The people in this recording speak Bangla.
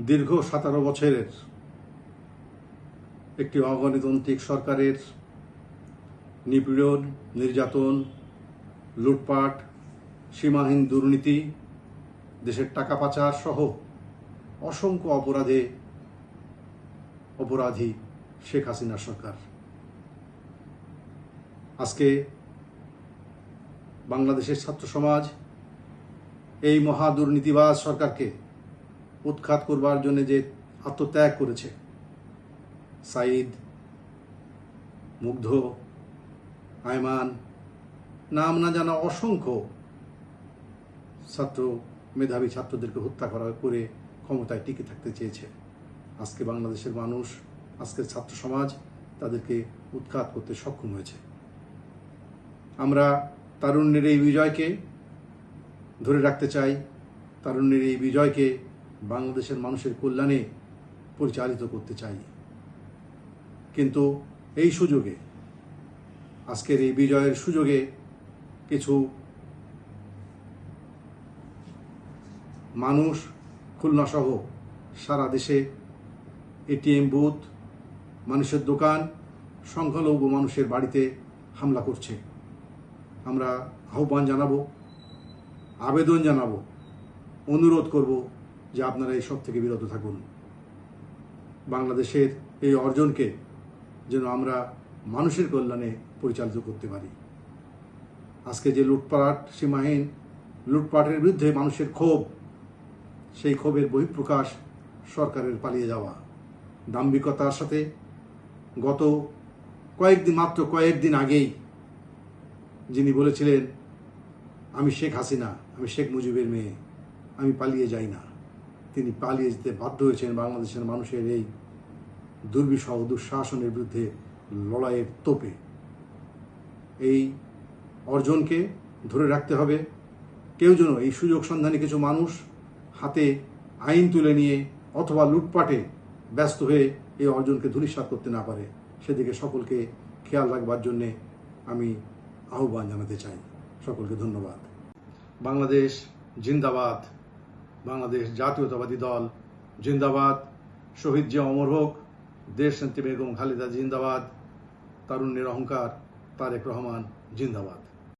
দীর্ঘ 17 বছরের একটি অগণতান্ত্রিক সরকারের নিপীড়ন, নির্যাতন, লুটপাট, সীমাহীন দুর্নীতি, দেশের টাকা পাচার সহ অসংখ্য অপরাধী শেখ হাসিনা সরকার আজকে বাংলাদেশের ছাত্র সমাজ এই মহা দুর্নীতিবাজ সরকারকে উৎখাত করবার জন্য যে আত্মত্যাগ করেছে, সাইদ, মুগ্ধ, আয়মান, নাম না জানা অসংখ্য মেধাবী ছাত্রদেরকে হত্যা করে ক্ষমতায় টিকে থাকতে চেয়েছে। আজকে বাংলাদেশের মানুষ, আজকের ছাত্র সমাজ তাদেরকে উৎখাত করতে সক্ষম হয়েছে। আমরা তারুণ্যের এই বিজয়কে ধরে রাখতে চাই, তারুণ্যের এই বিজয়কে বাংলাদেশের মানুষের কল্যাণে পরিচালিত করতে চাই। কিন্তু এই সুযোগে, আজকের এই বিজয়ের সুযোগে কিছু মানুষ খুলনা সহ সারা দেশে এটিএম বুথ, মানুষের দোকান, সংখ্যালঘু মানুষের বাড়িতে হামলা করছে। আমরা আহ্বান জানাবো, আবেদন জানাবো, অনুরোধ করব যে আপনারা এই সব থেকে বিরত থাকুন। বাংলাদেশের এই অর্জনকে যেন আমরা মানুষের কল্যাণে পরিচালিত করতে পারি। আজকে যে লুটপাট, সীমাহীন লুটপাটের বিরুদ্ধে মানুষের ক্ষোভ, সেই ক্ষোভের বহিঃপ্রকাশ সরকারের পালিয়ে যাওয়া, দাম্ভিকতার সাথে গত কয়েকদিন আগেই যিনি বলেছিলেন, আমি শেখ হাসিনা, আমি শেখ মুজিবের মেয়ে, আমি পালিয়ে যাই না, তিনি পালিয়ে যেতে বাধ্য হয়েছেন বাংলাদেশের মানুষের এই দুর্বিষহ দুঃশাসনের বিরুদ্ধে লড়াইয়ের তোপে। এই অর্জনকে ধরে রাখতে হবে। কেউ যেন এই সুযোগ সন্ধানী কিছু মানুষ হাতে আইন তুলে নিয়ে অথবা লুটপাটে ব্যস্ত হয়ে এই অর্জনকে ধূলিসাৎ করতে না পারে, সেদিকে সকলকে খেয়াল রাখবার জন্যে আমি আহ্বান জানাতে চাই। সকলকে ধন্যবাদ। বাংলাদেশ জিন্দাবাদ, বাংলাদেশ জাতীয়তাবাদী দল জিন্দাবাদ, শহীদ জিয়া অমর হোক, দেশ নেত্রী বেগম খালেদা জিন্দাবাদ, তারুণ্যের অহংকার তারেক রহমান জিন্দাবাদ।